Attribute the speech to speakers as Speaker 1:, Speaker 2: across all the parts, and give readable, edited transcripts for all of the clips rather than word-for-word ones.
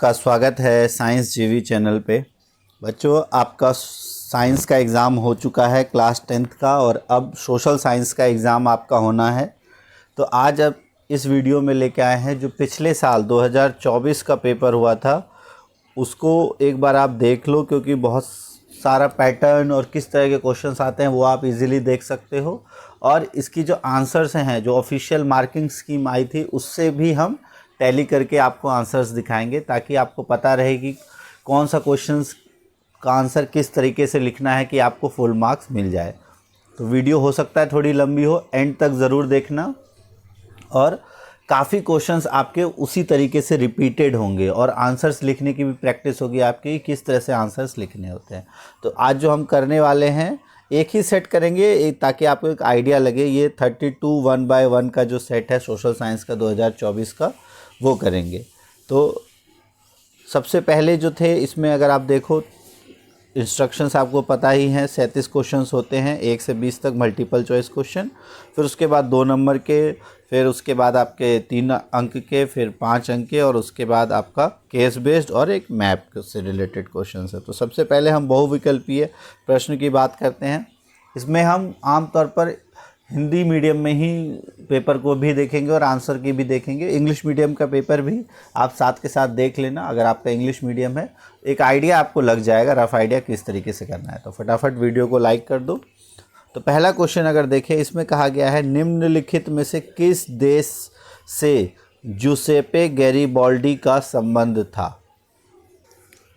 Speaker 1: का स्वागत है साइंस जीवी चैनल पे। बच्चों, आपका साइंस का एग्ज़ाम हो चुका है क्लास 10th का, और अब सोशल साइंस का एग्ज़ाम आपका होना है। तो आज अब इस वीडियो में लेके आए हैं जो पिछले साल 2024 का पेपर हुआ था, उसको एक बार आप देख लो, क्योंकि बहुत सारा पैटर्न और किस तरह के क्वेश्चंस आते हैं वो आप इजीली देख सकते हो। और इसकी जो आंसर्स हैं, जो ऑफिशियल मार्किंग स्कीम आई थी, उससे भी हम टैली करके आपको आंसर्स दिखाएंगे, ताकि आपको पता रहे कि कौन सा क्वेश्चंस का आंसर किस तरीके से लिखना है कि आपको फुल मार्क्स मिल जाए। तो वीडियो हो सकता है थोड़ी लंबी हो, एंड तक ज़रूर देखना। और काफ़ी क्वेश्चंस आपके उसी तरीके से रिपीटेड होंगे, और आंसर्स लिखने की भी प्रैक्टिस होगी आपकी, किस तरह से आंसर्स लिखने होते हैं। तो आज जो हम करने वाले हैं, एक ही सेट करेंगे ताकि आपको एक आइडिया लगे। ये 32 1x1 का जो सेट है सोशल साइंस का 2024 का, वो करेंगे। तो सबसे पहले जो थे, इसमें अगर आप देखो इंस्ट्रक्शंस आपको पता ही हैं। 37 क्वेश्चंस होते हैं, 1 से 20 तक मल्टीपल चॉइस क्वेश्चन, फिर उसके बाद 2 नंबर के, फिर उसके बाद आपके 3 अंक के, फिर 5 अंक के, और उसके बाद आपका केस बेस्ड और एक मैप से रिलेटेड क्वेश्चन है। तो सबसे पहले हम बहुविकल्पीय प्रश्न की बात करते हैं। इसमें हम आमतौर पर हिंदी मीडियम में ही पेपर को भी देखेंगे और आंसर की भी देखेंगे। इंग्लिश मीडियम का पेपर भी आप साथ के साथ देख लेना, अगर आपका इंग्लिश मीडियम है। एक आइडिया आपको लग जाएगा, रफ आइडिया किस तरीके से करना है। तो फटाफट वीडियो को लाइक कर दो। तो पहला क्वेश्चन अगर देखें, इसमें कहा गया है निम्नलिखित में से किस देश से जूसेपे गैरिबाल्डी का संबंध था।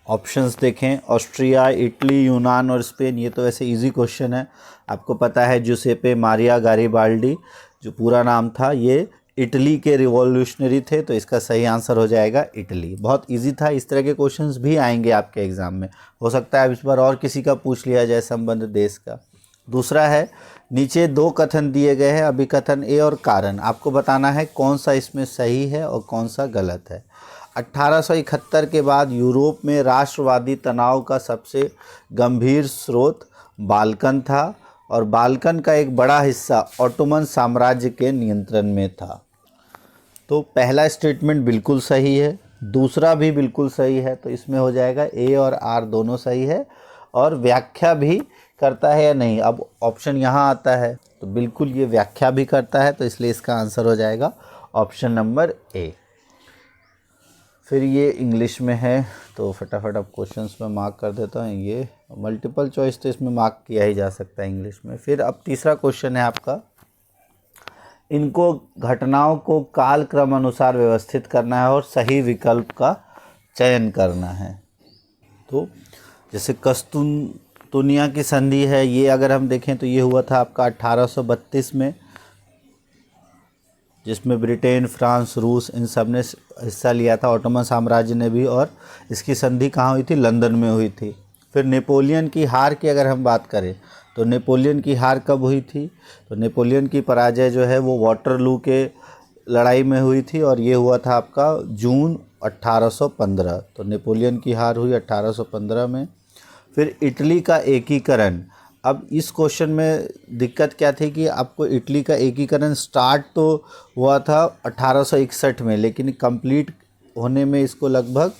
Speaker 1: ऑप्शंस देखें, ऑस्ट्रिया, इटली, यूनान और स्पेन। ये तो वैसे इजी क्वेश्चन है, आपको पता है जूसेपे मारिया गैरिबाल्डी जो पूरा नाम था, ये इटली के रिवॉल्यूशनरी थे। तो इसका सही आंसर हो जाएगा इटली। बहुत इजी था। इस तरह के क्वेश्चंस भी आएंगे आपके एग्ज़ाम में, हो सकता है अब इस बार और किसी का पूछ लिया जाए संबंध देश का। दूसरा है, नीचे 2 कथन दिए गए हैं, अभिकथन ए और कारण। आपको बताना है कौन सा इसमें सही है और कौन सा गलत है। 1871 के बाद यूरोप में राष्ट्रवादी तनाव का सबसे गंभीर स्रोत बाल्कन था, और बाल्कन का एक बड़ा हिस्सा ऑटोमन साम्राज्य के नियंत्रण में था। तो पहला स्टेटमेंट बिल्कुल सही है, दूसरा भी बिल्कुल सही है। तो इसमें हो जाएगा ए और आर दोनों सही है। और व्याख्या भी करता है या नहीं, अब ऑप्शन यहाँ आता है, तो बिल्कुल ये व्याख्या भी करता है, तो इसलिए इसका आंसर हो जाएगा ऑप्शन नंबर ए। फिर ये इंग्लिश में है, तो फटाफट अब क्वेश्चंस में मार्क कर देता हूँ। ये मल्टीपल चॉइस तो इसमें मार्क किया ही जा सकता है इंग्लिश में। फिर अब तीसरा क्वेश्चन है आपका, इनको घटनाओं को काल क्रम अनुसार व्यवस्थित करना है और सही विकल्प का चयन करना है। तो जैसे कस्तूनतुनिया की संधि है, ये अगर हम देखें तो ये हुआ था आपका 1832 में, जिसमें ब्रिटेन, फ्रांस, रूस इन सब ने हिस्सा लिया था, ऑटोमन साम्राज्य ने भी। और इसकी संधि कहाँ हुई थी? लंदन में हुई थी। फिर नेपोलियन की हार की अगर हम बात करें, तो नेपोलियन की हार कब हुई थी? तो नेपोलियन की पराजय जो है वो वाटरलू के लड़ाई में हुई थी, और ये हुआ था आपका जून 1815। तो नेपोलियन की हार हुई 1815 में। फिर इटली का एकीकरण, अब इस क्वेश्चन में दिक्कत क्या थी कि आपको इटली का एकीकरण स्टार्ट तो हुआ था 1861 में, लेकिन कंप्लीट होने में इसको लगभग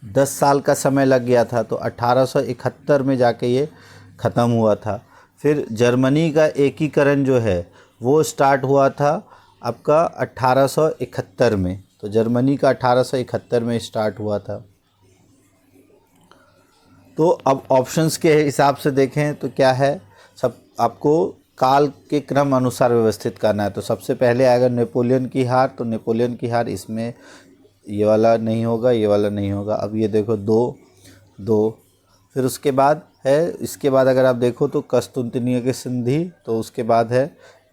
Speaker 1: 10 साल का समय लग गया था। तो 1871 में जाके ये ख़त्म हुआ था। फिर जर्मनी का एकीकरण जो है वो स्टार्ट हुआ था आपका 1871 में। तो जर्मनी का 1871 में स्टार्ट हुआ था। तो अब ऑप्शंस के हिसाब से देखें तो क्या है, सब आपको काल के क्रम अनुसार व्यवस्थित करना है। तो सबसे पहले आएगा नेपोलियन की हार, तो नेपोलियन की हार इसमें ये वाला नहीं होगा, ये वाला नहीं होगा। अब ये देखो 2 फिर उसके बाद है, इसके बाद अगर आप देखो तो कस्तूनतुनिया की संधि, तो उसके बाद है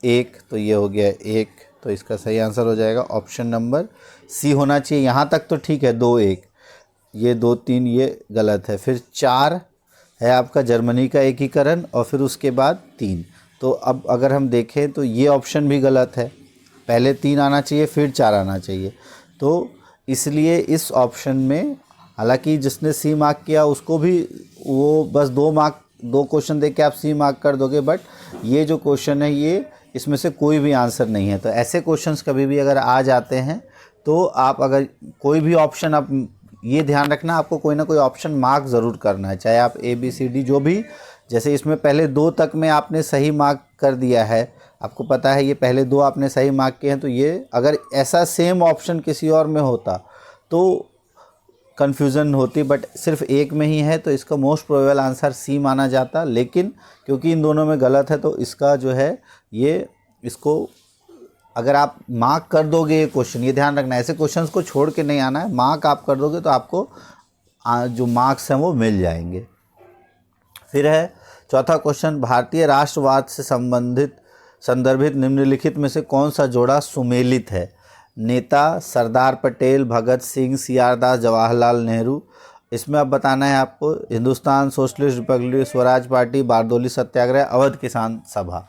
Speaker 1: 1, तो ये हो गया 1। तो इसका सही आंसर हो जाएगा ऑप्शन नंबर सी होना चाहिए। यहाँ तक तो ठीक है, 2 1, ये 2 3 ये गलत है। फिर 4 है आपका जर्मनी का एकीकरण, और फिर उसके बाद 3। तो अब अगर हम देखें तो ये ऑप्शन भी गलत है, पहले 3 आना चाहिए फिर 4 आना चाहिए। तो इसलिए इस ऑप्शन में, हालांकि जिसने सी मार्क किया उसको भी वो बस 2 क्वेश्चन दे के आप सी मार्क कर दोगे, बट ये जो क्वेश्चन है ये इसमें से कोई भी आंसर नहीं है। तो ऐसे क्वेश्चंस कभी भी अगर आ जाते हैं तो आप अगर कोई भी ऑप्शन, आप ये ध्यान रखना आपको कोई ना कोई ऑप्शन मार्क ज़रूर करना है, चाहे आप ए बी सी डी जो भी, जैसे इसमें पहले 2 तक में आपने सही मार्क कर दिया है, आपको पता है ये पहले 2 आपने सही मार्क किए हैं, तो ये अगर ऐसा सेम ऑप्शन किसी और में होता तो कन्फ्यूज़न होती, बट सिर्फ एक में ही है तो इसका मोस्ट प्रोबेबल आंसर सी माना जाता, लेकिन क्योंकि इन दोनों में गलत है तो इसका जो है ये, इसको अगर आप मार्क कर दोगे ये क्वेश्चन, ये ध्यान रखना ऐसे क्वेश्चंस को छोड़ के नहीं आना है, मार्क आप कर दोगे तो आपको जो मार्क्स हैं वो मिल जाएंगे। फिर है चौथा क्वेश्चन, भारतीय राष्ट्रवाद से संदर्भित निम्नलिखित में से कौन सा जोड़ा सुमेलित है? नेता सरदार पटेल, भगत सिंह, सी.आर. दास, जवाहरलाल नेहरू। इसमें अब बताना है आपको Hindustan Socialist Republic Swaraj Party, Bardoli Satyagraha, Awadh Kisan Sabha.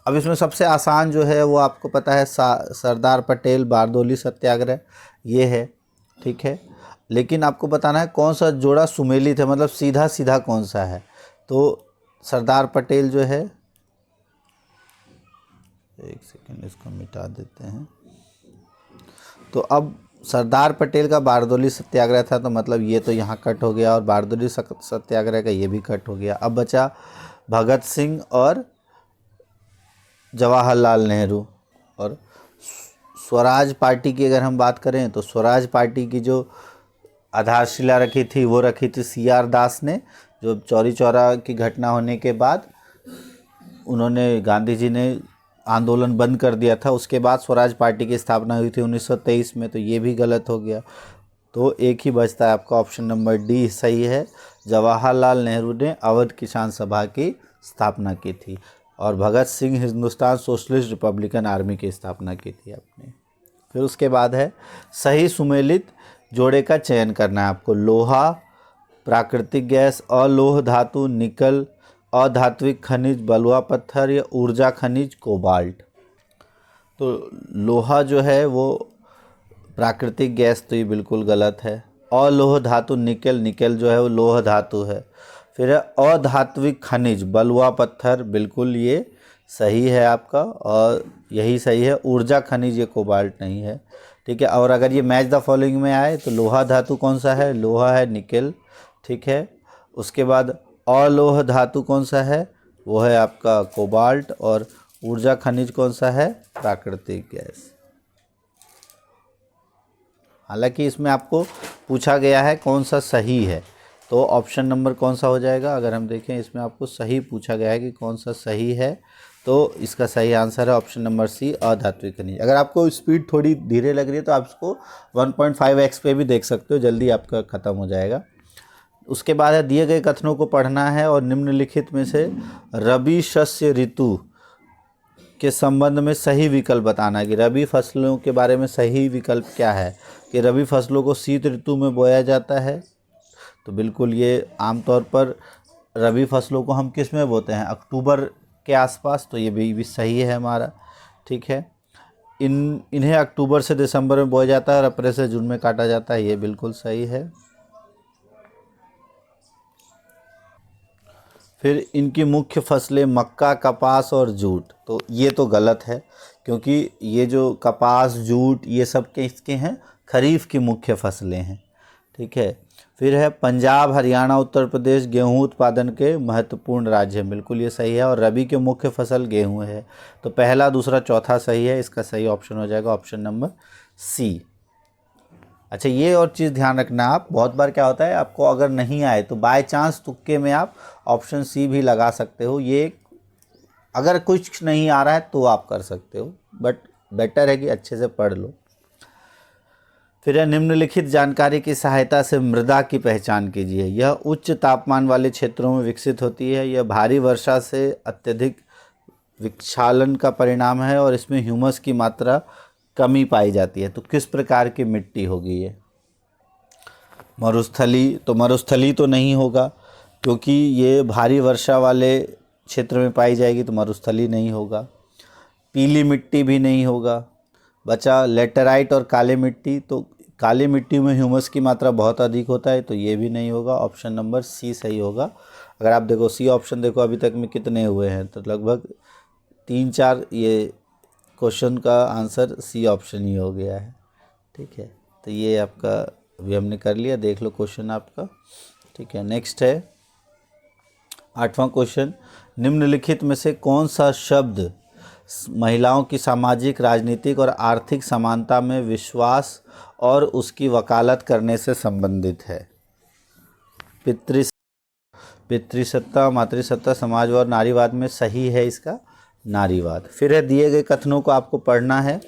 Speaker 1: अब इसमें सबसे आसान जो है वो आपको पता है सरदार पटेल, बारदोली सत्याग्रह ये है, ठीक है। लेकिन आपको बताना है कौन सा जोड़ा सुमेलित है, मतलब सीधा सीधा कौन सा है। तो सरदार पटेल जो है, एक सेकंड इसको मिटा देते हैं। तो अब सरदार पटेल का बारदोली सत्याग्रह था, तो मतलब ये तो यहाँ कट हो गया, और बारदोली सत्याग्रह का ये भी कट हो गया। अब बचा भगत सिंह और जवाहरलाल नेहरू। और स्वराज पार्टी की अगर हम बात करें तो स्वराज पार्टी की जो आधारशिला रखी थी वो रखी थी सी.आर. दास ने, जो चौरी चौरा की घटना होने के बाद उन्होंने, गांधी जी ने आंदोलन बंद कर दिया था, उसके बाद स्वराज पार्टी की स्थापना हुई थी 1923 में, तो ये भी गलत हो गया। तो एक ही बचता है आपका, ऑप्शन नंबर डी सही है। जवाहरलाल नेहरू ने अवध किसान सभा की स्थापना की थी, और Bhagat Singh Hindustan Socialist Republican Army की स्थापना की थी आपने। फिर उसके बाद है सही सुमेलित जोड़े का चयन करना है आपको। लोहा, प्राकृतिक गैस, अलोह धातु, निकल, अधात्विक खनिज, बलुआ पत्थर, या ऊर्जा खनिज कोबाल्ट। तो लोहा जो है वो प्राकृतिक गैस, तो ये बिल्कुल गलत है। अलोह धातु निकल जो है वो लोह धातु है। फिर है अधात्विक खनिज बलुआ पत्थर, बिल्कुल ये सही है आपका, और यही सही है। ऊर्जा खनिज ये कोबाल्ट नहीं है, ठीक है। और अगर ये मैच द फॉलोइंग में आए तो लोहा धातु कौन सा है? लोहा है, निकल, ठीक है। उसके बाद अलोह धातु कौन सा है? वो है आपका कोबाल्ट। और ऊर्जा खनिज कौन सा है? प्राकृतिक गैस। हालांकि इसमें आपको पूछा गया है कौन सा सही है, तो ऑप्शन नंबर कौन सा हो जाएगा? अगर हम देखें इसमें आपको सही पूछा गया है कि कौन सा सही है, तो इसका सही आंसर है ऑप्शन नंबर सी, अधात्विक खनिज। अगर आपको स्पीड थोड़ी धीरे लग रही है तो आप इसको 1.5x पे भी देख सकते हो, जल्दी आपका ख़त्म हो जाएगा। उसके बाद है दिए गए कथनों को पढ़ना है और निम्नलिखित में से रबी शस्य ऋतु के संबंध में सही विकल्प बताना है कि रबी फसलों के बारे में सही विकल्प क्या है। कि रबी फसलों को शीत ऋतु में बोया जाता है, तो बिल्कुल ये आमतौर पर रबी फसलों को हम किस में बोते हैं? अक्टूबर के आसपास, तो ये भी सही है हमारा, ठीक है। इन्हें अक्टूबर से दिसंबर में बोया जाता है और अप्रैल से जून में काटा जाता है, ये बिल्कुल सही है। फिर इनकी मुख्य फसलें मक्का, कपास और जूट, तो ये तो गलत है, क्योंकि ये जो कपास, जूट, ये सब के इसके हैं खरीफ की मुख्य फसलें हैं, ठीक है। फिर है पंजाब, हरियाणा, उत्तर प्रदेश गेहूं उत्पादन के महत्वपूर्ण राज्य हैं, बिल्कुल ये सही है। और रबी के मुख्य फसल गेहूं है, तो पहला, दूसरा, चौथा सही है। इसका सही ऑप्शन हो जाएगा ऑप्शन नंबर सी। अच्छा, ये और चीज़ ध्यान रखना, आप बहुत बार क्या होता है, आपको अगर नहीं आए तो बाय चांस तुक्के में आप ऑप्शन सी भी लगा सकते हो। ये अगर कुछ नहीं आ रहा है तो आप कर सकते हो, बट बेटर है कि अच्छे से पढ़ लो। फिर है निम्नलिखित जानकारी की सहायता से मृदा की पहचान कीजिए। यह उच्च तापमान वाले क्षेत्रों में विकसित होती है, यह भारी वर्षा से अत्यधिक विक्षालन का परिणाम है और इसमें ह्यूमस की मात्रा कमी पाई जाती है। तो किस प्रकार की मिट्टी होगी ये? मरुस्थली, तो मरुस्थली तो नहीं होगा, क्योंकि ये भारी वर्षा वाले क्षेत्र में पाई जाएगी, तो मरुस्थली नहीं होगा। पीली मिट्टी भी नहीं होगा। बचा लेटेराइट और काले मिट्टी, तो काली मिट्टी में ह्यूमस की मात्रा बहुत अधिक होता है, तो ये भी नहीं होगा। ऑप्शन नंबर सी सही होगा। अगर आप देखो सी ऑप्शन देखो अभी तक में कितने हुए हैं, तो लगभग 3-4 ये क्वेश्चन का आंसर सी ऑप्शन ही हो गया है, ठीक है, तो ये आपका अभी हमने कर लिया, देख लो क्वेश्चन आपका। ठीक है, नेक्स्ट है 8वां क्वेश्चन, निम्नलिखित में से कौन सा शब्द महिलाओं की सामाजिक, राजनीतिक और आर्थिक समानता में विश्वास और उसकी वकालत करने से संबंधित है? पितृसत्ता, मातृसत्ता, समाजवाद, नारीवाद में सही है इसका नारीवाद। फिर है दिए गए कथनों को आपको पढ़ना है।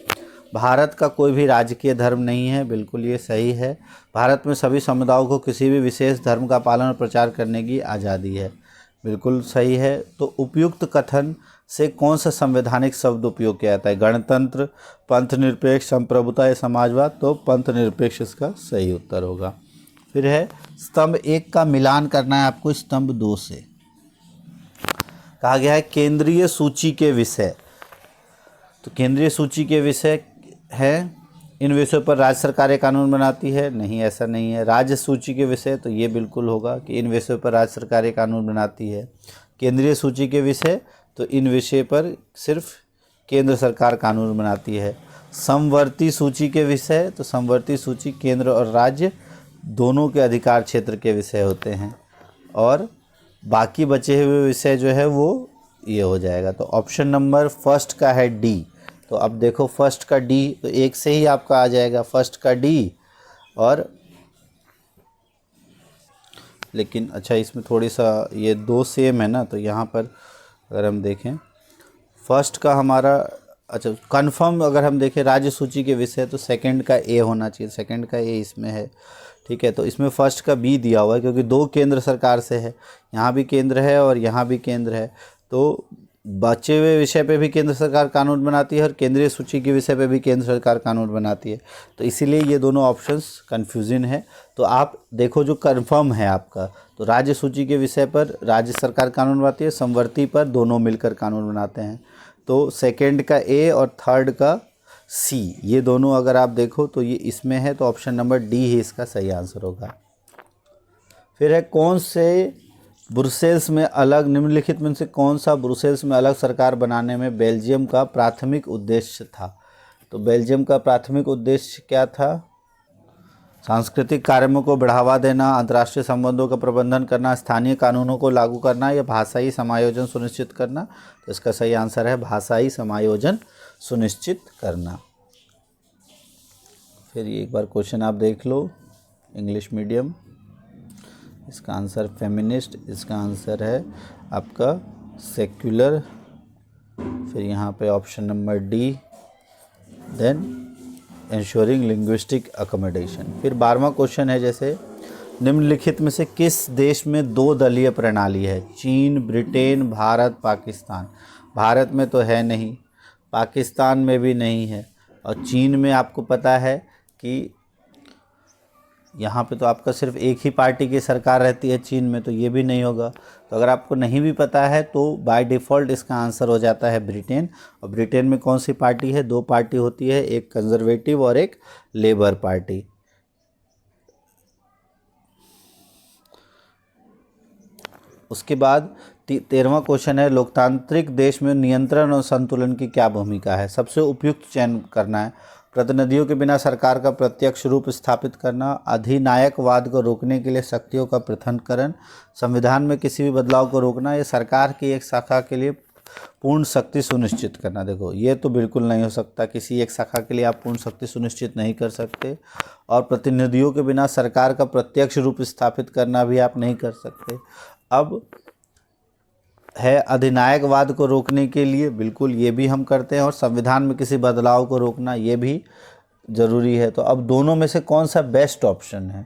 Speaker 1: भारत का कोई भी राजकीय धर्म नहीं है, बिल्कुल ये सही है। भारत में सभी समुदायों को किसी भी विशेष धर्म का पालन और प्रचार करने की आज़ादी है, बिल्कुल सही है। तो उपयुक्त कथन से कौन सा संवैधानिक शब्द उपयोग किया जाता है? गणतंत्र, पंथ निरपेक्ष, संप्रभुता या समाजवाद? तो पंथ निरपेक्ष इसका सही उत्तर होगा। फिर है स्तंभ 1 का मिलान करना है आपको स्तंभ 2 से। कहा गया है केंद्रीय सूची के विषय, तो केंद्रीय सूची के विषय है, इन विषयों पर राज्य सरकारें कानून बनाती है? नहीं, ऐसा नहीं है। राज्य सूची के विषय, तो ये बिल्कुल होगा कि इन विषयों पर राज्य सरकारें कानून बनाती है। केंद्रीय सूची के विषय, तो इन विषय पर सिर्फ केंद्र सरकार कानून बनाती है। समवर्ती सूची के विषय, तो समवर्ती सूची केंद्र और राज्य दोनों के अधिकार क्षेत्र के विषय होते हैं। और बाकी बचे हुए विषय जो है वो ये हो जाएगा। तो ऑप्शन नंबर फर्स्ट का है डी। तो अब देखो फर्स्ट का डी, तो एक से ही आपका आ जाएगा फर्स्ट का डी। और लेकिन अच्छा इसमें थोड़ी सा ये 2 सेम है ना, तो यहाँ पर अगर हम देखें फर्स्ट का हमारा, अच्छा कंफर्म अगर हम देखें राज्य सूची के विषय, तो सेकंड का ए होना चाहिए, सेकंड का ए इसमें है। ठीक है, तो इसमें फर्स्ट का बी दिया हुआ है क्योंकि 2 केंद्र सरकार से है, यहाँ भी केंद्र है और यहाँ भी केंद्र है। तो बचे हुए विषय पे भी केंद्र सरकार कानून बनाती है और केंद्रीय सूची के विषय पे भी केंद्र सरकार कानून बनाती है, तो इसीलिए ये दोनों ऑप्शंस कन्फ्यूजन है। तो आप देखो जो कंफर्म है आपका, तो राज्य सूची के विषय पर राज्य सरकार कानून बनाती है, समवर्ती पर दोनों मिलकर कानून बनाते हैं। तो सेकेंड का ए और थर्ड का सी, ये दोनों अगर आप देखो तो ये इसमें है, तो ऑप्शन नंबर डी ही इसका सही आंसर होगा। फिर है कौन से ब्रुसेल्स में अलग, निम्नलिखित में से कौन सा ब्रुसेल्स में अलग सरकार बनाने में बेल्जियम का प्राथमिक उद्देश्य था? तो बेल्जियम का प्राथमिक उद्देश्य क्या था? सांस्कृतिक कार्यों को बढ़ावा देना, अंतर्राष्ट्रीय संबंधों का प्रबंधन करना, स्थानीय कानूनों को लागू करना या भाषाई समायोजन सुनिश्चित करना? तो इसका सही आंसर है भाषाई समायोजन सुनिश्चित करना। फिर एक बार क्वेश्चन आप देख लो, इंग्लिश मीडियम, इसका आंसर फेमिनिस्ट, इसका आंसर है आपका सेक्युलर। फिर यहाँ पे option number D, then ensuring linguistic accommodation. फिर 12वां क्वेश्चन है जैसे निम्नलिखित में से किस देश में 2 दलीय प्रणाली है? चीन, ब्रिटेन, भारत, पाकिस्तान? भारत में तो है नहीं, पाकिस्तान में भी नहीं है, और चीन में आपको पता है कि यहाँ पे तो आपका सिर्फ एक ही पार्टी की सरकार रहती है चीन में, तो ये भी नहीं होगा। तो अगर आपको नहीं भी पता है तो बाय डिफ़ॉल्ट इसका आंसर हो जाता है ब्रिटेन। और ब्रिटेन में कौन सी पार्टी है? 2 पार्टी होती है, एक कंजर्वेटिव और एक लेबर पार्टी। उसके बाद 13वां क्वेश्चन है लोकतांत्रिक देश में नियंत्रण और संतुलन की क्या भूमिका है? सबसे उपयुक्त चयन करना है। प्रतिनिधियों के बिना सरकार का प्रत्यक्ष रूप स्थापित करना, अधिनायकवाद को रोकने के लिए शक्तियों का पृथक्करण, संविधान में किसी भी बदलाव को रोकना, या सरकार की एक शाखा के लिए पूर्ण शक्ति सुनिश्चित करना। देखो ये तो बिल्कुल नहीं हो सकता, किसी एक शाखा के लिए आप पूर्ण शक्ति सुनिश्चित नहीं कर सकते, और प्रतिनिधियों के बिना सरकार का प्रत्यक्ष रूप स्थापित करना भी आप नहीं कर सकते। अब है अधिनायकवाद को रोकने के लिए, बिल्कुल ये भी हम करते हैं, और संविधान में किसी बदलाव को रोकना ये भी ज़रूरी है। तो अब दोनों में से कौन सा बेस्ट ऑप्शन है?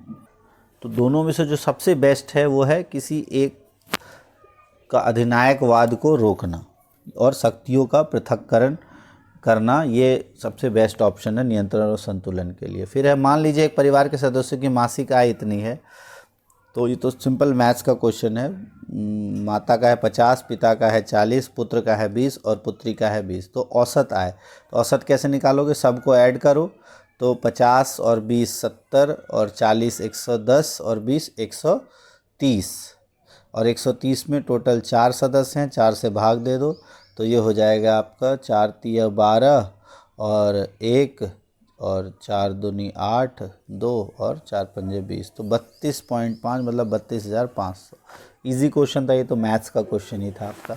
Speaker 1: तो दोनों में से जो सबसे बेस्ट है वो है किसी एक का अधिनायकवाद को रोकना और शक्तियों का पृथक्करण करना, ये सबसे बेस्ट ऑप्शन है नियंत्रण और संतुलन के लिए। फिर है मान लीजिए एक परिवार के सदस्यों की मासिक आय इतनी है, तो ये तो सिंपल मैथ्स का क्वेश्चन है। माता का है 50, पिता का है 40, पुत्र का है 20 और पुत्री का है 20। तो औसत आय, तो औसत कैसे निकालोगे? सबको ऐड करो, तो 50 और 20 70 और 40 110 और 20 130, और 130 में टोटल 4 सदस्य हैं, 4 से भाग दे दो, तो ये हो जाएगा आपका 4 × 3 = 12 और 1 और 4 दूनी 8, 2 और 4 पंजे 20, तो 32.5 मतलब 32,500। ईजी क्वेश्चन था ये, तो मैथ्स का क्वेश्चन ही था आपका।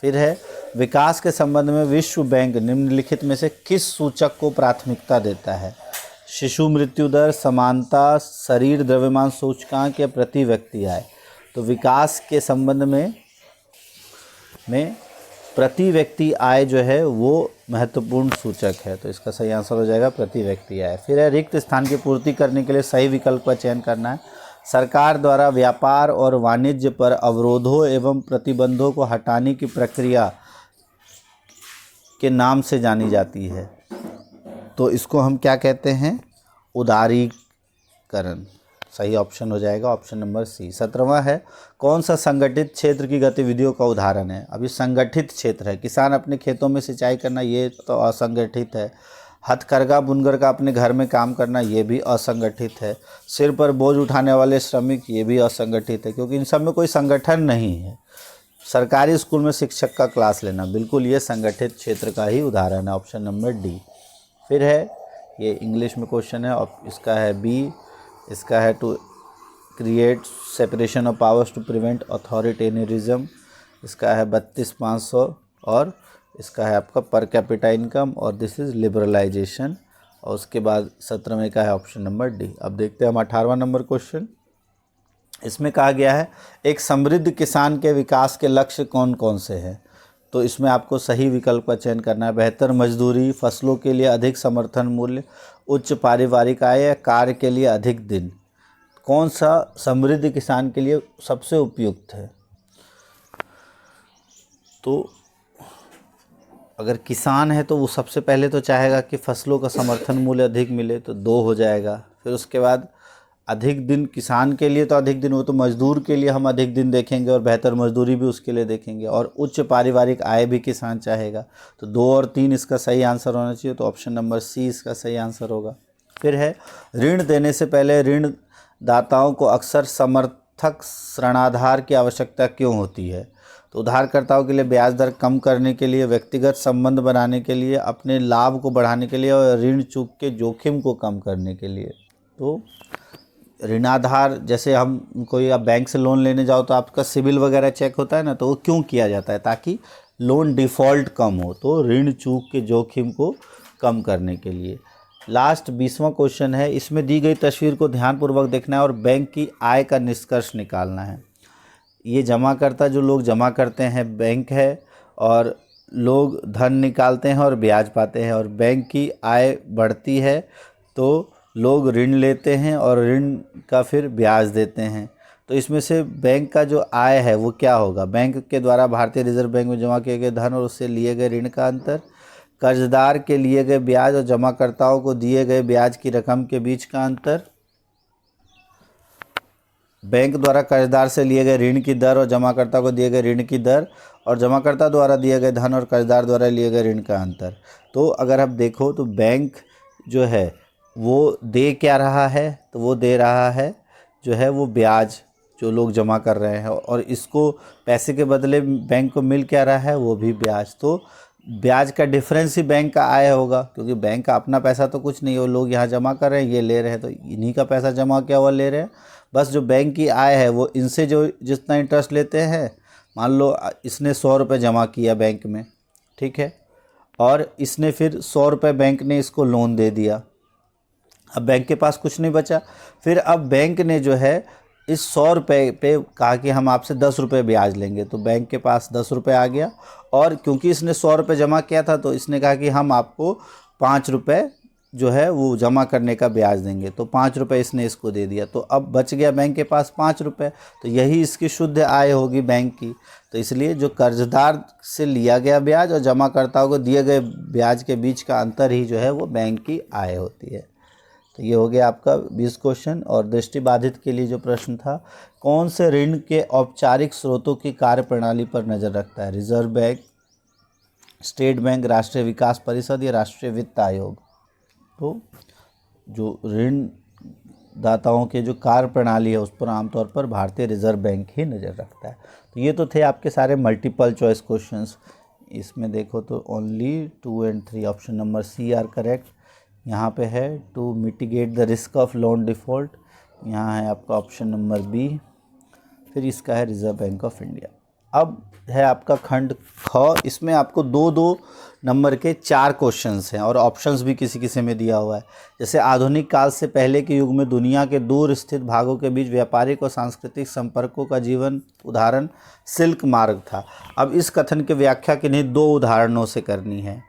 Speaker 1: फिर है, विकास के संबंध में विश्व बैंक निम्नलिखित में से किस सूचक को प्राथमिकता देता है? शिशु मृत्यु दर, समानता, शरीर द्रव्यमान सूचकांक या प्रति व्यक्ति आय? तो विकास के संबंध में प्रति व्यक्ति आय जो है वो महत्वपूर्ण सूचक है, तो इसका सही आंसर हो जाएगा प्रति व्यक्ति आय। फिर है, रिक्त स्थान की पूर्ति करने के लिए सही विकल्प का चयन करना है। सरकार द्वारा व्यापार और वाणिज्य पर अवरोधों एवं प्रतिबंधों को हटाने की प्रक्रिया के नाम से जानी जाती है, तो इसको हम क्या कहते हैं? उदारीकरण। सही ऑप्शन हो जाएगा ऑप्शन नंबर सी। 17वां है, कौन सा संगठित क्षेत्र की गतिविधियों का उदाहरण है? अभी संगठित क्षेत्र है, किसान अपने खेतों में सिंचाई करना, ये तो असंगठित है। हथकरघा बुनकर का अपने घर में काम करना, ये भी असंगठित है। सिर पर बोझ उठाने वाले श्रमिक, ये भी असंगठित है, क्योंकि इन सब में कोई संगठन नहीं है। सरकारी स्कूल में शिक्षक का क्लास लेना, बिल्कुल ये संगठित क्षेत्र का ही उदाहरण है, ऑप्शन नंबर डी। फिर है, ये इंग्लिश में क्वेश्चन है और इसका है बी, इसका है to create separation of powers to prevent authoritarianism, इसका है 32,500 और इसका है आपका पर कैपिटा इनकम और दिस इज़ लिबरलाइजेशन, और उसके बाद 17वें का है ऑप्शन नंबर डी। अब देखते हैं हम 18वां नंबर क्वेश्चन। इसमें कहा गया है, एक समृद्ध किसान के विकास के लक्ष्य कौन कौन से हैं? तो इसमें आपको सही विकल्प का चयन करना है। बेहतर मजदूरी, फसलों के लिए अधिक समर्थन मूल्य, उच्च पारिवारिक आय या कार्य के लिए अधिक दिन? कौन सा समृद्ध किसान के लिए सबसे उपयुक्त है? तो अगर किसान है तो वो सबसे पहले तो चाहेगा कि फसलों का समर्थन मूल्य अधिक मिले, तो 2 हो जाएगा। फिर उसके बाद अधिक दिन, किसान के लिए तो अधिक दिन, वो तो मजदूर के लिए हम अधिक दिन देखेंगे और बेहतर मजदूरी भी उसके लिए देखेंगे, और उच्च पारिवारिक आय भी किसान चाहेगा, तो 2 और 3 इसका सही आंसर होना चाहिए, तो ऑप्शन नंबर सी इसका सही आंसर होगा। फिर है, ऋण देने से पहले ऋण दाताओं को अक्सर समर्थक ऋणाधार की आवश्यकता क्यों होती है? तो उधारकर्ताओं के लिए ब्याज दर कम करने के लिए, व्यक्तिगत संबंध बनाने के लिए, अपने लाभ को बढ़ाने के लिए और ऋण चूक के जोखिम को कम करने के लिए। तो ऋणाधार, जैसे हम कोई आप बैंक से लोन लेने जाओ तो आपका सिबिल वगैरह चेक होता है ना, तो वो क्यों किया जाता है? ताकि लोन डिफ़ॉल्ट कम हो, तो ऋण चूक के जोखिम को कम करने के लिए। लास्ट 20वां क्वेश्चन है, इसमें दी गई तस्वीर को ध्यानपूर्वक देखना है और बैंक की आय का निष्कर्ष निकालना है। ये जमाकर्ता, जो लोग जमा करते हैं, बैंक है, और लोग धन निकालते हैं और ब्याज पाते हैं, और बैंक की आय बढ़ती है तो लोग ऋण लेते हैं और ऋण का फिर ब्याज देते हैं। तो इसमें से बैंक का जो आय है वो क्या होगा? बैंक के द्वारा भारतीय रिजर्व बैंक में जमा किए गए धन और उससे लिए गए ऋण का अंतर, कर्जदार के लिए गए ब्याज और जमाकर्ताओं को दिए गए ब्याज की रकम के बीच का अंतर, बैंक द्वारा कर्जदार से लिए गए ऋण की दर और जमाकर्ता को दिए गए ऋण की दर, और जमाकर्ता द्वारा दिए गए धन और कर्जदार द्वारा लिए गए ऋण का अंतर। तो अगर आप देखो तो बैंक जो है वो दे क्या रहा है? तो वो दे रहा है जो है वो ब्याज, जो लोग जमा कर रहे हैं, और इसको पैसे के बदले बैंक को मिल क्या रहा है? वो भी ब्याज। तो ब्याज का डिफरेंस ही बैंक का आय होगा, क्योंकि बैंक का अपना पैसा तो कुछ नहीं है, वो लोग यहाँ जमा कर रहे हैं, ये ले रहे हैं, तो इन्हीं का पैसा जमा किया हुआ ले रहे हैं। बस जो बैंक की आय है वो इनसे जो जितना इंटरेस्ट लेते हैं, मान लो इसने 100 रुपये जमा किया बैंक में, ठीक है, और इसने फिर 100 रुपये बैंक ने इसको लोन दे दिया, अब बैंक के पास कुछ नहीं बचा। फिर अब बैंक ने जो है इस 100 रुपये पे कहा कि हम आपसे 10 रुपये ब्याज लेंगे, तो बैंक के पास 10 रुपये आ गया, और क्योंकि इसने 100 रुपये जमा किया था तो इसने कहा कि हम आपको 5 रुपये जो है वो जमा करने का ब्याज देंगे, तो 5 रुपये इसने इसको दे दिया, तो अब बच गया बैंक के पास 5 रुपये, तो यही इसकी शुद्ध आय होगी बैंक की। तो इसलिए जो कर्जदार से लिया गया ब्याज और जमाकर्ताओं को दिए गए ब्याज के बीच का अंतर ही जो है वो बैंक की आय होती है। तो ये हो गया आपका 20 क्वेश्चन। और दृष्टिबाधित के लिए जो प्रश्न था, कौन से ऋण के औपचारिक स्रोतों की कार्यप्रणाली पर नज़र रखता है? रिजर्व बैंक, स्टेट बैंक, राष्ट्रीय विकास परिषद या राष्ट्रीय वित्त आयोग? तो जो ऋण दाताओं के जो कार्यप्रणाली है उस पर आमतौर पर भारतीय रिजर्व बैंक ही नज़र रखता है। तो ये तो थे आपके सारे मल्टीपल चॉइस क्वेश्चंस। इसमें देखो तो ओनली 2 और 3 option number C are correct. यहाँ पे है to mitigate the risk of loan default, यहाँ है आपका ऑप्शन नंबर बी। फिर इसका है रिज़र्व बैंक ऑफ इंडिया। अब है आपका खंड ख, इसमें आपको दो दो नंबर के 4 क्वेश्चंस हैं और ऑप्शंस भी किसी किसी में दिया हुआ है। जैसे आधुनिक काल से पहले के युग में दुनिया के दूर स्थित भागों के बीच व्यापारिक और सांस्कृतिक संपर्कों का जीवन उदाहरण सिल्क मार्ग था। अब इस कथन की व्याख्या किन्हीं 2 उदाहरणों से करनी है।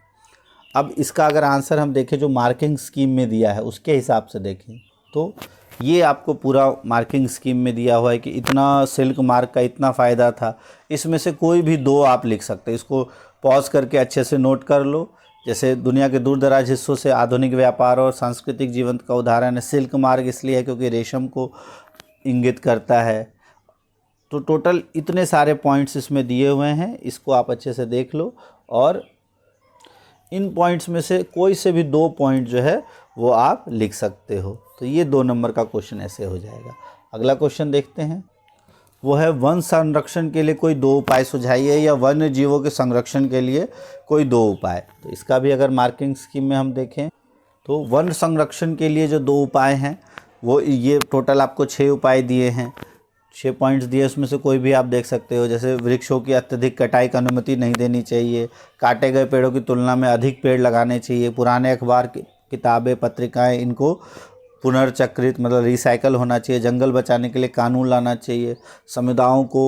Speaker 1: अब इसका अगर आंसर हम देखें जो मार्किंग स्कीम में दिया है उसके हिसाब से देखें तो ये आपको पूरा मार्किंग स्कीम में दिया हुआ है कि इतना सिल्क मार्ग का इतना फ़ायदा था। इसमें से कोई भी 2 आप लिख सकते हैं। इसको पॉज करके अच्छे से नोट कर लो। जैसे दुनिया के दूर दराज हिस्सों से आधुनिक व्यापार और सांस्कृतिक जीवन का उदाहरण है। सिल्क मार्ग इसलिए है क्योंकि रेशम को इंगित करता है। तो टोटल इतने सारे पॉइंट्स इसमें दिए हुए हैं, इसको आप अच्छे से देख लो और इन पॉइंट्स में से कोई से भी 2 पॉइंट जो है वो आप लिख सकते हो। तो ये 2 नंबर का क्वेश्चन ऐसे हो जाएगा। अगला क्वेश्चन देखते हैं, वो है वन संरक्षण के लिए कोई 2 उपाय सुझाइए या वन्य जीवों के संरक्षण के लिए कोई 2 उपाय। तो इसका भी अगर मार्किंग स्कीम में हम देखें तो वन संरक्षण के लिए जो 2 उपाय हैं वो ये टोटल आपको 6 उपाय दिए हैं, 6 पॉइंट्स दिए, उसमें से कोई भी आप देख सकते हो। जैसे वृक्षों की अत्यधिक कटाई की अनुमति नहीं देनी चाहिए, काटे गए पेड़ों की तुलना में अधिक पेड़ लगाने चाहिए, पुराने अखबार किताबें पत्रिकाएं इनको पुनर्चक्रित मतलब रिसाइकल होना चाहिए, जंगल बचाने के लिए कानून लाना चाहिए, समुदायों को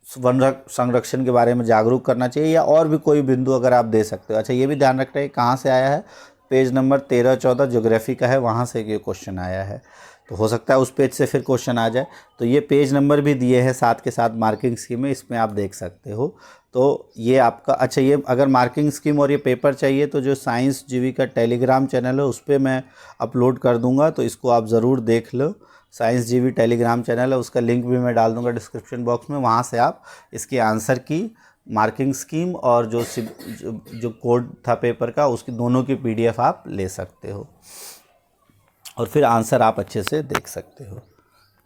Speaker 1: वन संरक्षण के बारे में जागरूक करना चाहिए, या और भी कोई बिंदु अगर आप दे सकते हो। अच्छा ये भी ध्यान रखना है कहाँ से आया है, पेज नंबर 13-14 ज्योग्राफी का है, वहाँ से ये क्वेश्चन आया है। तो हो सकता है उस पेज से फिर क्वेश्चन आ जाए। तो ये पेज नंबर भी दिए हैं साथ के साथ मार्किंग स्कीम में, इसमें आप देख सकते हो। तो ये आपका अच्छा ये अगर मार्किंग स्कीम और ये पेपर चाहिए तो जो साइंस जीवी का टेलीग्राम चैनल है उस पर मैं अपलोड कर दूंगा, तो इसको आप ज़रूर देख लो। साइंस जीवी टेलीग्राम चैनल है, उसका लिंक भी मैं डाल दूंगा डिस्क्रिप्शन बॉक्स में, वहाँ से आप इसके आंसर की मार्किंग स्कीम और जो कोड था पेपर का उसकी दोनों की PDF आप ले सकते हो और फिर आंसर आप अच्छे से देख सकते हो।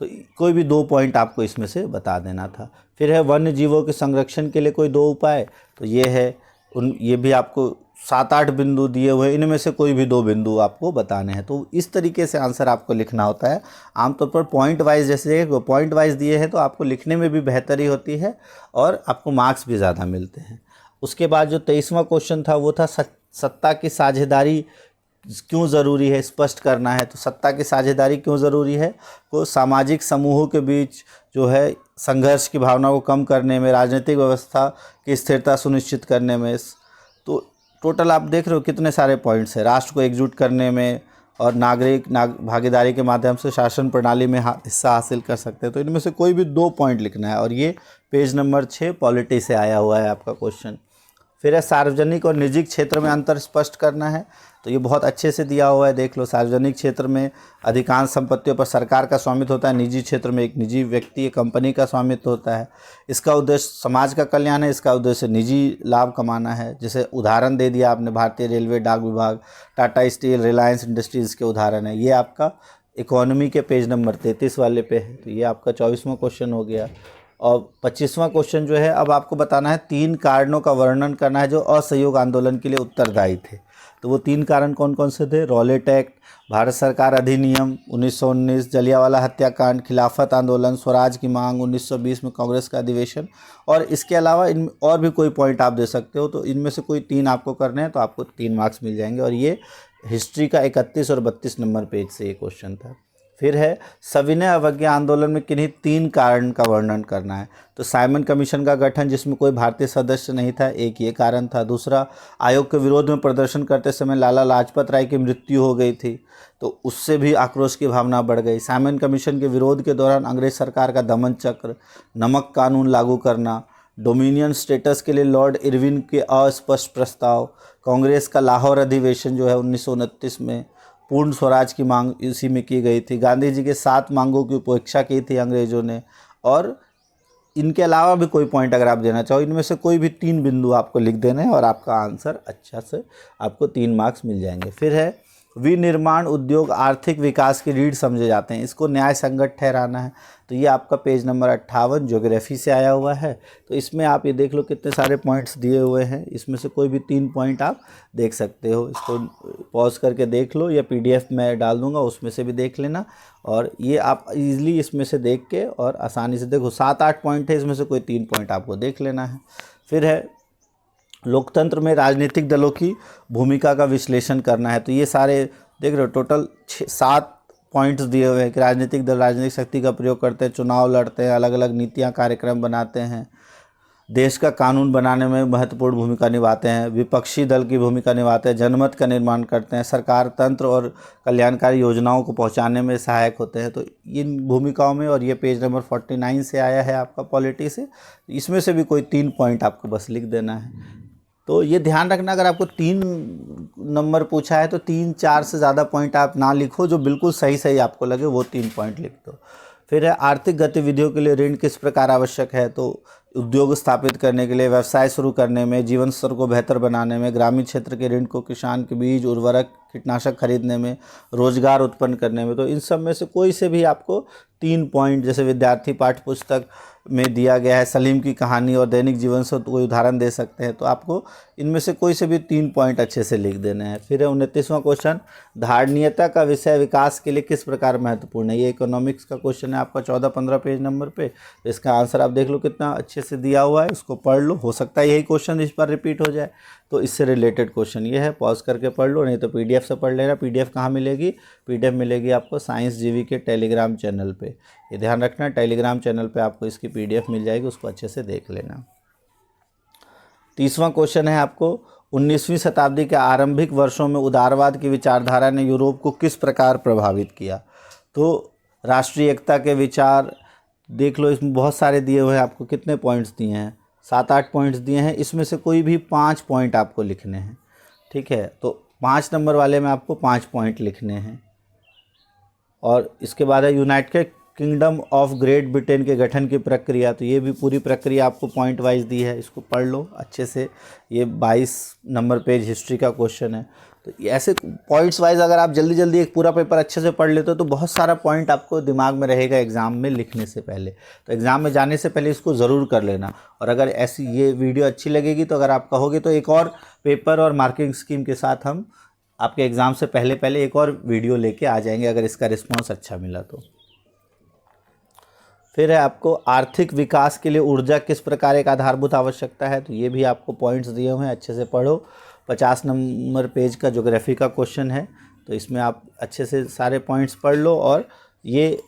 Speaker 1: तो कोई भी 2 पॉइंट आपको इसमें से बता देना था। फिर है वन्य जीवों के संरक्षण के लिए कोई 2 उपाय, तो ये है ये भी आपको 7-8 बिंदु दिए हुए, इनमें से कोई भी 2 बिंदु आपको बताने हैं। तो इस तरीके से आंसर आपको लिखना होता है। आमतौर पर पॉइंट वाइज जैसे पॉइंट वाइज दिए हैं तो आपको लिखने में भी बेहतरी होती है और आपको मार्क्स भी ज़्यादा मिलते हैं। उसके बाद जो 23वां क्वेश्चन था वो था सत्ता की साझेदारी क्यों ज़रूरी है, स्पष्ट करना है। तो सत्ता की साझेदारी क्यों ज़रूरी है, को सामाजिक समूहों के बीच जो है संघर्ष की भावना को कम करने में, राजनीतिक व्यवस्था की स्थिरता सुनिश्चित करने में। तो टोटल आप देख रहे हो कितने सारे पॉइंट्स हैं। राष्ट्र को एकजुट करने में और नागरिक भागीदारी के माध्यम से शासन प्रणाली में हिस्सा हासिल कर सकते हैं। तो इनमें से कोई भी 2 पॉइंट लिखना है और ये पेज नंबर 6 पॉलिटी से आया हुआ है आपका क्वेश्चन। फिर है सार्वजनिक और निजी क्षेत्र में अंतर स्पष्ट करना है, तो ये बहुत अच्छे से दिया हुआ है, देख लो। सार्वजनिक क्षेत्र में अधिकांश संपत्तियों पर सरकार का स्वामित्व होता है, निजी क्षेत्र में एक निजी व्यक्ति या कंपनी का स्वामित्व होता है। इसका उद्देश्य समाज का कल्याण है, इसका उद्देश्य निजी लाभ कमाना है। जैसे उदाहरण दे दिया आपने, भारतीय रेलवे, डाक विभाग, टाटा स्टील, रिलायंस इंडस्ट्रीज़ के उदाहरण है। ये आपका इकोनॉमी के पेज नंबर 33 वाले पे है। तो ये आपका 24वां क्वेश्चन हो गया। और 25वां क्वेश्चन जो है, अब आपको बताना है 3 कारणों का वर्णन करना है जो असहयोग आंदोलन के लिए उत्तरदायी थे। तो वो 3 कारण कौन कौन से थे, रॉलेट एक्ट, भारत सरकार अधिनियम 1919, जलियांवाला हत्याकांड, खिलाफत आंदोलन, स्वराज की मांग 1920 में कांग्रेस का अधिवेशन। और इसके अलावा इन और भी कोई पॉइंट आप दे सकते हो। तो इनमें से कोई 3 आपको करने हैं तो आपको 3 मार्क्स मिल जाएंगे। और ये हिस्ट्री का 31 और 32 नंबर पेज से ये क्वेश्चन था। फिर है सविनय अवज्ञा आंदोलन में किन्हीं 3 कारण का वर्णन करना है। तो साइमन कमीशन का गठन जिसमें कोई भारतीय सदस्य नहीं था, एक ये कारण था। दूसरा, आयोग के विरोध में प्रदर्शन करते समय लाला लाजपत राय की मृत्यु हो गई थी, तो उससे भी आक्रोश की भावना बढ़ गई। साइमन कमीशन के विरोध के दौरान अंग्रेज सरकार का दमन चक्र, नमक कानून लागू करना, डोमिनियन स्टेटस के लिए लॉर्ड इरविन के अस्पष्ट प्रस्ताव, कांग्रेस का लाहौर अधिवेशन जो है 1929 में, पूर्ण स्वराज की मांग इसी में की गई थी। गांधी जी के 7 मांगों की उपेक्षा की थी अंग्रेज़ों ने। और इनके अलावा भी कोई पॉइंट अगर आप देना चाहो, इनमें से कोई भी 3 बिंदु आपको लिख देने हैं और आपका आंसर अच्छा से आपको 3 मार्क्स मिल जाएंगे। फिर है विनिर्माण उद्योग आर्थिक विकास की रीढ़ समझे जाते हैं, इसको न्याय संगत ठहराना है। तो ये आपका पेज नंबर 58 ज्योग्राफी से आया हुआ है। तो इसमें आप ये देख लो कितने सारे पॉइंट्स दिए हुए हैं, इसमें से कोई भी 3 पॉइंट आप देख सकते हो। इसको पॉज करके देख लो या PDF में डाल दूंगा उसमें से भी देख लेना। और ये आप इजीली इसमें से देख के और आसानी से देखो 7-8 पॉइंट है, इसमें से कोई 3 पॉइंट आपको देख लेना है। फिर है लोकतंत्र में राजनीतिक दलों की भूमिका का विश्लेषण करना है। तो ये सारे देख रहे हो टोटल 7 पॉइंट्स दिए हुए हैं कि राजनीतिक दल राजनीतिक शक्ति का प्रयोग करते हैं, चुनाव लड़ते हैं, अलग अलग नीतियां कार्यक्रम बनाते हैं, देश का कानून बनाने में महत्वपूर्ण भूमिका निभाते हैं, विपक्षी दल की भूमिका निभाते हैं, जनमत का निर्माण करते हैं, सरकार तंत्र और कल्याणकारी योजनाओं को पहुंचाने में सहायक होते हैं। तो इन भूमिकाओं में, और ये पेज नंबर 49 से आया है आपका पॉलिटी से, इसमें से भी कोई 3 पॉइंट आपको बस लिख देना है। तो ये ध्यान रखना, अगर आपको 3 नंबर पूछा है तो 3-4 से ज़्यादा पॉइंट आप ना लिखो, जो बिल्कुल सही सही आपको लगे वो 3 पॉइंट लिख दो। फिर है आर्थिक गतिविधियों के लिए ऋण किस प्रकार आवश्यक है। तो उद्योग स्थापित करने के लिए, व्यवसाय शुरू करने में, जीवन स्तर को बेहतर बनाने में, ग्रामीण क्षेत्र के ऋण को किसान के बीज उर्वरक कीटनाशक खरीदने में, रोजगार उत्पन्न करने में। तो इन सब में से कोई से भी आपको 3 पॉइंट, जैसे विद्यार्थी पाठ्य पुस्तक में दिया गया है सलीम की कहानी और दैनिक जीवन से कोई उदाहरण दे सकते हैं, तो आपको इनमें से कोई से भी 3 पॉइंट अच्छे से लिख देना है। फिर है 29वां क्वेश्चन, धारणीयता का विषय विकास के लिए किस प्रकार महत्वपूर्ण है। ये इकोनॉमिक्स का क्वेश्चन है आपका 14-15 पेज नंबर पे। तो इसका आंसर आप देख लो कितना अच्छे से दिया हुआ है, इसको पढ़ लो, हो सकता है यही क्वेश्चन इस पर रिपीट हो जाए, तो इससे रिलेटेड क्वेश्चन ये है। पॉज करके पढ़ लो, नहीं तो PDF से पढ़ लेना। PDF कहाँ मिलेगी, PDF मिलेगी आपको साइंस जीवी के टेलीग्राम चैनल पे। ये ध्यान रखना, टेलीग्राम चैनल पे आपको इसकी PDF मिल जाएगी, उसको अच्छे से देख लेना। 30वां क्वेश्चन है आपको, 19वीं शताब्दी के आरंभिक वर्षों में उदारवाद की विचारधारा ने यूरोप को किस प्रकार प्रभावित किया। तो राष्ट्रीय एकता के विचार देख लो, इसमें बहुत सारे दिए हुए हैं, आपको कितने पॉइंट्स दिए हैं, 7-8 पॉइंट्स दिए हैं, इसमें से कोई भी 5 पॉइंट आपको लिखने हैं। ठीक है, तो 5 नंबर वाले में आपको 5 पॉइंट लिखने हैं। और इसके बाद है United kingdom of great Britain के गठन की प्रक्रिया। तो ये भी पूरी प्रक्रिया आपको पॉइंट वाइज दी है, इसको पढ़ लो अच्छे से। ये 22 नंबर पेज हिस्ट्री का क्वेश्चन है। तो ऐसे पॉइंट्स वाइज अगर आप जल्दी जल्दी एक पूरा पेपर अच्छे से पढ़ लेते हो तो बहुत सारा पॉइंट आपको दिमाग में रहेगा एग्ज़ाम में लिखने से पहले। तो एग्ज़ाम में जाने से पहले इसको ज़रूर कर लेना। और अगर ऐसी ये वीडियो अच्छी लगेगी तो अगर आप कहोगे तो एक और पेपर और मार्किंग स्कीम के साथ हम आपके एग्ज़ाम से पहले पहले एक और वीडियो लेके आ जाएंगे, अगर इसका रिस्पॉन्स अच्छा मिला तो। फिर है आपको आर्थिक विकास के लिए ऊर्जा किस प्रकार एक आधारभूत आवश्यकता है। तो ये भी आपको पॉइंट्स दिए हुए हैं, अच्छे से पढ़ो। 50 नंबर पेज का ज्योग्राफी का क्वेश्चन है, तो इसमें आप अच्छे से सारे पॉइंट्स पढ़ लो। और ये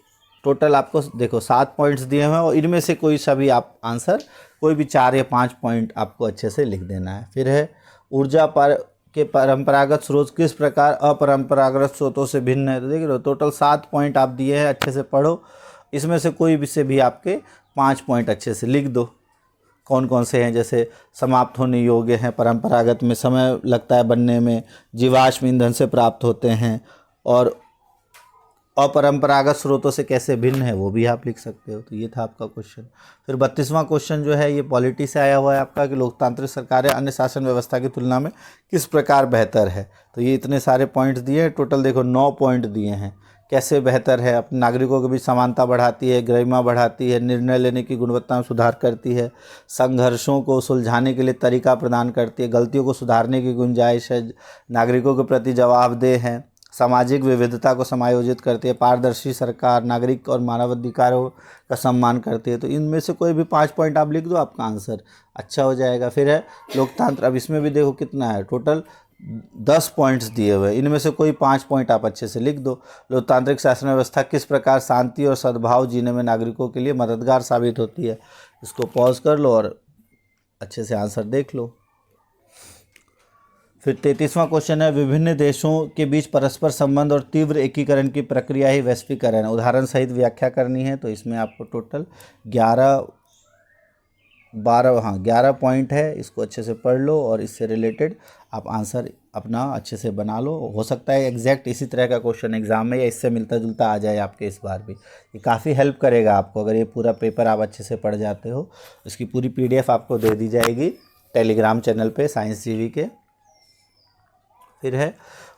Speaker 1: टोटल आपको देखो 7 पॉइंट्स दिए हुए हैं, और इनमें से कोई सा भी आप आंसर कोई भी 4 या 5 पॉइंट आपको अच्छे से लिख देना है। फिर है ऊर्जा के परंपरागत स्रोत किस प्रकार अपरंपरागत स्रोतों से भिन्न है। तो देख लो टोटल 7 पॉइंट आप दिए हैं, अच्छे से पढ़ो। इसमें से कोई भी से भी आपके 5 पॉइंट अच्छे से लिख दो। कौन कौन से हैं, जैसे समाप्त होने योग्य हैं, परंपरागत में समय लगता है बनने में, जीवाश्म ईंधन से प्राप्त होते हैं, और अपरंपरागत स्रोतों से कैसे भिन्न है वो भी आप लिख सकते हो। तो ये था आपका क्वेश्चन। फिर 32वां क्वेश्चन जो है ये पॉलिटी से आया हुआ है आपका, कि लोकतांत्रिक सरकारें अन्य शासन व्यवस्था की तुलना में किस प्रकार बेहतर है। तो ये इतने सारे पॉइंट्स दिए हैं, टोटल देखो 9 पॉइंट दिए हैं। कैसे बेहतर है, अपने नागरिकों के बीच समानता बढ़ाती है, गरिमा बढ़ाती है, निर्णय लेने की गुणवत्ता में सुधार करती है, संघर्षों को सुलझाने के लिए तरीका प्रदान करती है, गलतियों को सुधारने की गुंजाइश है, नागरिकों के प्रति जवाबदेह है, सामाजिक विविधता को समायोजित करती है, पारदर्शी सरकार, नागरिक और मानवाधिकारों का सम्मान करती है। तो इनमें से कोई भी 5 पॉइंट आप लिख दो, आपका आंसर अच्छा हो जाएगा। फिर है लोकतंत्र, अब इसमें भी देखो कितना है, टोटल 10 पॉइंट्स दिए हुए हैं, इनमें से कोई 5 पॉइंट आप अच्छे से लिख दो। लोकतांत्रिक शासन व्यवस्था किस प्रकार शांति और सद्भाव जीने में नागरिकों के लिए मददगार साबित होती है। इसको पॉज कर लो और अच्छे से आंसर देख लो। फिर 33वां क्वेश्चन है, विभिन्न देशों के बीच परस्पर संबंध और तीव्र एकीकरण की प्रक्रिया ही वैश्वीकरण है। उदाहरण सहित व्याख्या करनी है। तो इसमें आपको टोटल 11 पॉइंट है, इसको अच्छे से पढ़ लो और इससे रिलेटेड आप आंसर अपना अच्छे से बना लो। हो सकता है एग्जैक्ट इसी तरह का क्वेश्चन एग्जाम में या इससे मिलता जुलता आ जाए आपके इस बार भी। ये काफ़ी हेल्प करेगा आपको, अगर ये पूरा पेपर आप अच्छे से पढ़ जाते हो। इसकी पूरी PDF आपको दे दी जाएगी टेलीग्राम चैनल पे साइंस जीवी के। फिर है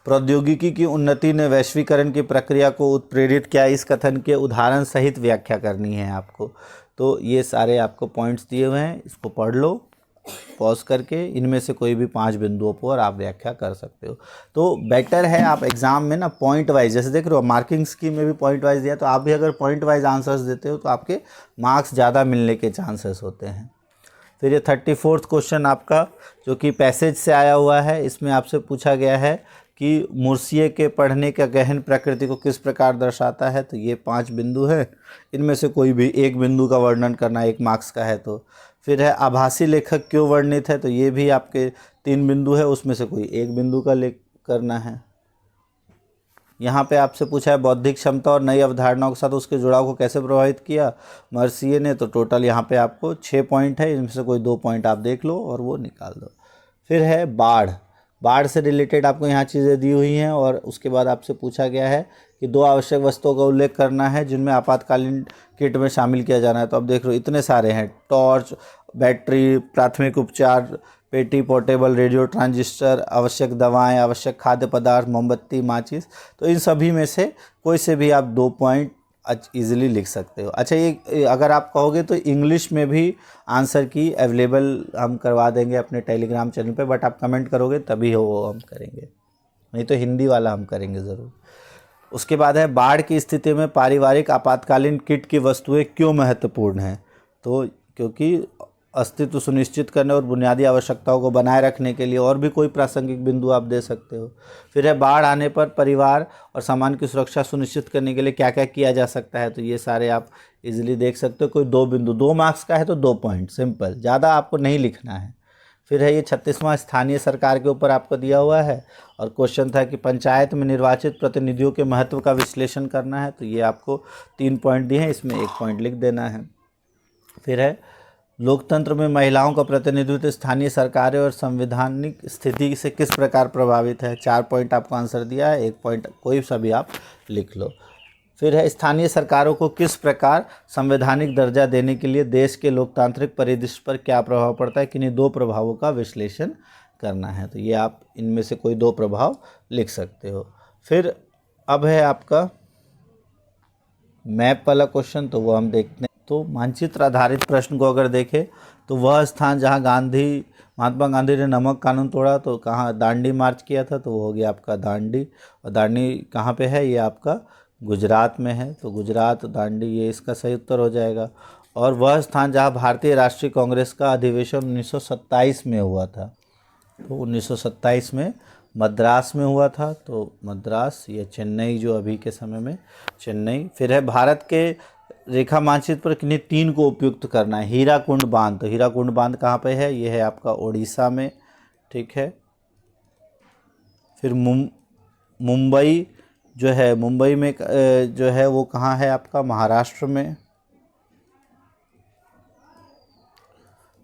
Speaker 1: प्रौद्योगिकी की उन्नति ने वैश्वीकरण की प्रक्रिया को उत्प्रेरित किया, इस कथन के उदाहरण सहित व्याख्या करनी है आपको। तो ये सारे आपको पॉइंट्स दिए हुए हैं, इसको पढ़ लो पॉज करके, इनमें से कोई भी 5 बिंदुओं पर आप व्याख्या कर सकते हो। तो बेटर है आप एग्ज़ाम में ना पॉइंट वाइज, जैसे देख रहे हो मार्किंग स्कीम में भी पॉइंट वाइज दिया, तो आप भी अगर पॉइंट वाइज आंसर्स देते हो तो आपके मार्क्स ज़्यादा मिलने के चांसेस होते हैं। फिर ये 34वां क्वेश्चन आपका जो कि पैसेज से आया हुआ है, इसमें आपसे पूछा गया है कि मुर्शिए के पढ़ने का गहन प्रकृति को किस प्रकार दर्शाता है। तो ये 5 बिंदु है, इनमें से कोई भी एक बिंदु का वर्णन करना 1 मार्क्स का है। तो फिर है आभासी लेखक क्यों वर्णित है, तो ये भी आपके 3 बिंदु है, उसमें से कोई एक बिंदु का लेख करना है। यहाँ पे आपसे पूछा है बौद्धिक क्षमता और नई अवधारणाओं के साथ उसके जुड़ाव को कैसे प्रभावित किया मर्सिये ने। तो टोटल यहाँ पे आपको 6 पॉइंट है, इनमें से कोई 2 पॉइंट आप देख लो और वो निकाल दो। फिर है बाढ़, बाढ़ से रिलेटेड आपको यहाँ चीज़ें दी हुई हैं, और उसके बाद आपसे पूछा गया है कि 2 आवश्यक वस्तुओं का उल्लेख करना है जिनमें आपातकालीन किट में शामिल किया जाना है। तो अब देख लो इतने सारे हैं, टॉर्च, बैटरी, प्राथमिक उपचार पेटी, पोर्टेबल रेडियो, ट्रांजिस्टर, आवश्यक दवाएं, आवश्यक खाद्य पदार्थ, मोमबत्ती, माचिस। तो इन सभी में से कोई से भी आप 2 पॉइंट इजीली लिख सकते हो। अच्छा, ये अगर आप कहोगे तो इंग्लिश में भी आंसर की अवेलेबल हम करवा देंगे अपने टेलीग्राम चैनल पे, बट आप कमेंट करोगे तभी हो वो हम करेंगे, नहीं तो हिंदी वाला हम करेंगे ज़रूर। उसके बाद है बाढ़ की स्थिति में पारिवारिक आपातकालीन किट की वस्तुएं क्यों महत्वपूर्ण हैं। तो क्योंकि अस्तित्व सुनिश्चित करने और बुनियादी आवश्यकताओं को बनाए रखने के लिए, और भी कोई प्रासंगिक बिंदु आप दे सकते हो। फिर है बाढ़ आने पर परिवार और सामान की सुरक्षा सुनिश्चित करने के लिए क्या क्या किया जा सकता है। तो ये सारे आप इजीली देख सकते हो। कोई 2 बिंदु, 2 मार्क्स का है तो 2 पॉइंट, सिंपल, ज़्यादा आपको नहीं लिखना है। फिर है ये 36वां स्थानीय सरकार के ऊपर आपको दिया हुआ है, और क्वेश्चन था कि पंचायत में निर्वाचित प्रतिनिधियों के महत्व का विश्लेषण करना है। तो ये आपको 3 पॉइंट दिए हैं, इसमें 1 पॉइंट लिख देना है। फिर है लोकतंत्र में महिलाओं का प्रतिनिधित्व स्थानीय सरकारें और संवैधानिक स्थिति से किस प्रकार प्रभावित है। 4 पॉइंट आपको आंसर दिया है, 1 पॉइंट कोई सा भी आप लिख लो। फिर है स्थानीय सरकारों को किस प्रकार संवैधानिक दर्जा देने के लिए देश के लोकतांत्रिक परिदृश्य पर क्या प्रभाव पड़ता है, किन्हीं 2 प्रभावों का विश्लेषण करना है। तो ये आप इनमें से कोई 2 प्रभाव लिख सकते हो। फिर अब है आपका मैप वाला क्वेश्चन, तो वो हम देखते हैं। तो मानचित्र आधारित प्रश्न को अगर देखें तो वह स्थान जहां महात्मा गांधी ने नमक कानून तोड़ा, तो कहाँ दांडी मार्च किया था, तो वो हो गया आपका दांडी। और दांडी कहाँ पे है, ये आपका गुजरात में है। तो गुजरात, दांडी, ये इसका सही उत्तर हो जाएगा। और वह स्थान जहाँ भारतीय राष्ट्रीय कांग्रेस का अधिवेशन 1927 में हुआ था, तो 1927 में मद्रास में हुआ था। तो मद्रास या चेन्नई, जो अभी के समय में चेन्नई। फिर है भारत के रेखा मानचित्र पर किन्हीं 3 को उपयुक्त करना है। हीराकुंड बांध, तो हीराकुंड बांध कहाँ पे है, ये है आपका उड़ीसा में, ठीक है। फिर मुंबई जो है, मुंबई में जो है वो कहाँ है आपका, महाराष्ट्र में।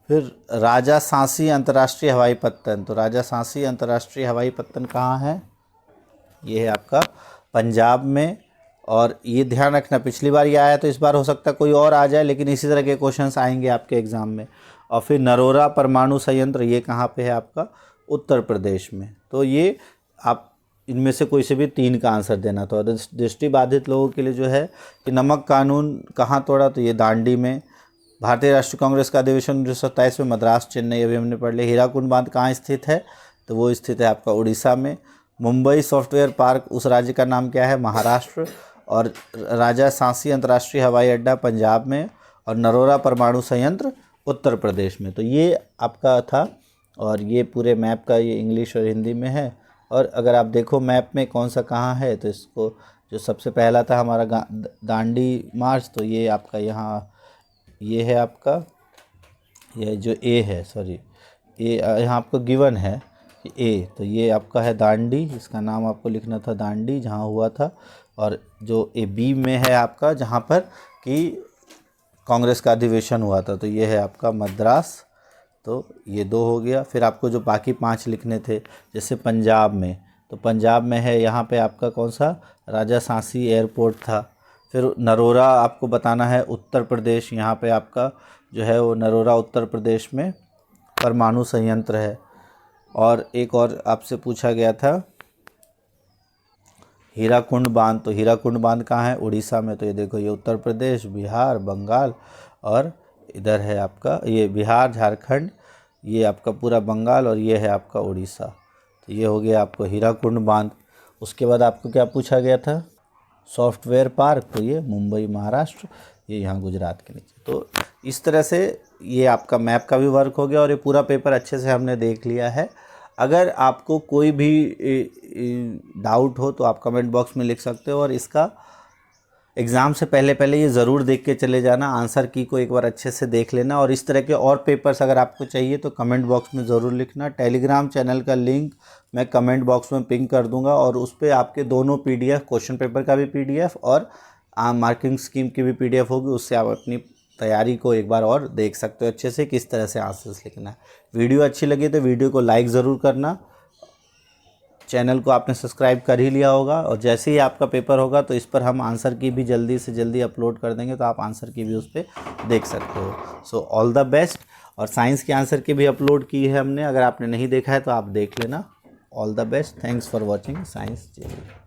Speaker 1: फिर राजा सांसी अंतर्राष्ट्रीय हवाई पत्तन, तो राजा सांसी अंतर्राष्ट्रीय हवाई पत्तन कहाँ है, ये है आपका पंजाब में। और ये ध्यान रखना, पिछली बार ये आया तो इस बार हो सकता है कोई और आ जाए, लेकिन इसी तरह के क्वेश्चंस आएंगे आपके एग्ज़ाम में। और फिर नरोरा परमाणु संयंत्र, ये कहाँ पे है आपका, उत्तर प्रदेश में। तो ये आप इनमें से कोई से भी 3 का आंसर देना। तो दृष्टिबाधित लोगों के लिए जो है कि नमक कानून कहाँ तोड़ा, तो ये दांडी में। भारतीय राष्ट्रीय कांग्रेस का अधिवेशन 1927 में मद्रास, चेन्नई, अभी हमने पढ़ लिया। हीराकुंड बांध कहाँ स्थित है, तो वो स्थित है आपका उड़ीसा में। मुंबई सॉफ्टवेयर पार्क, उस राज्य का नाम क्या है, महाराष्ट्र। और राजा सांसी अंतर्राष्ट्रीय हवाई अड्डा पंजाब में। और नरोरा परमाणु संयंत्र उत्तर प्रदेश में। तो ये आपका था, और ये पूरे मैप का ये इंग्लिश और हिंदी में है। और अगर आप देखो मैप में कौन सा कहाँ है, तो इसको जो सबसे पहला था हमारा दांडी मार्च, तो ये आपका यहाँ, ये है आपका, ये जो ए है, सॉरी ए यहाँ आपको गिवन है ए, तो ये आपका है दांडी, इसका नाम आपको लिखना था दांडी, जहाँ हुआ था। और जो ए बी में है आपका, जहाँ पर कि कांग्रेस का अधिवेशन हुआ था, तो ये है आपका मद्रास। तो ये 2 हो गया। फिर आपको जो बाकी 5 लिखने थे, जैसे पंजाब में, तो पंजाब में है यहाँ पे आपका कौन सा, राजा सांसी एयरपोर्ट था। फिर नरोरा आपको बताना है उत्तर प्रदेश, यहाँ पे आपका जो है वो नरोरा उत्तर प्रदेश में परमाणु संयंत्र है। और एक और आपसे पूछा गया था हीराकुंड बांध, तो हीराकुंड बांध कहाँ है? उड़ीसा में। तो ये देखो, ये उत्तर प्रदेश, बिहार, बंगाल और इधर है आपका ये बिहार, झारखंड, ये आपका पूरा बंगाल और ये है आपका उड़ीसा। तो ये हो गया आपको हीराकुंड बांध। उसके बाद आपको क्या पूछा गया था? सॉफ्टवेयर पार्क, तो ये मुंबई महाराष्ट्र, ये यहाँ गुजरात के नीचे। तो इस तरह से ये आपका मैप का भी वर्क हो गया और ये पूरा पेपर अच्छे से हमने देख लिया है। अगर आपको कोई भी डाउट हो तो आप कमेंट बॉक्स में लिख सकते हो, और इसका एग्ज़ाम से पहले ये ज़रूर देख के चले जाना, आंसर की को एक बार अच्छे से देख लेना। और इस तरह के और पेपर्स अगर आपको चाहिए तो कमेंट बॉक्स में ज़रूर लिखना। टेलीग्राम चैनल का लिंक मैं कमेंट बॉक्स में पिन कर दूंगा, और उस पर आपके दोनों PDF, क्वेश्चन पेपर का भी PDF और मार्किंग स्कीम की भी PDF होगी। उससे आप अपनी तैयारी को एक बार और देख सकते हो अच्छे से, किस तरह से आंसर्स लिखना है। वीडियो अच्छी लगी तो वीडियो को लाइक ज़रूर करना। चैनल को आपने सब्सक्राइब कर ही लिया होगा, और जैसे ही आपका पेपर होगा तो इस पर हम आंसर की भी जल्दी से जल्दी अपलोड कर देंगे, तो आप आंसर की भी उस पर देख सकते हो। So all the best. और साइंस के आंसर की भी अपलोड की है हमने, अगर आपने नहीं देखा है तो आप देख लेना। All the best. Thanks for watching science JV।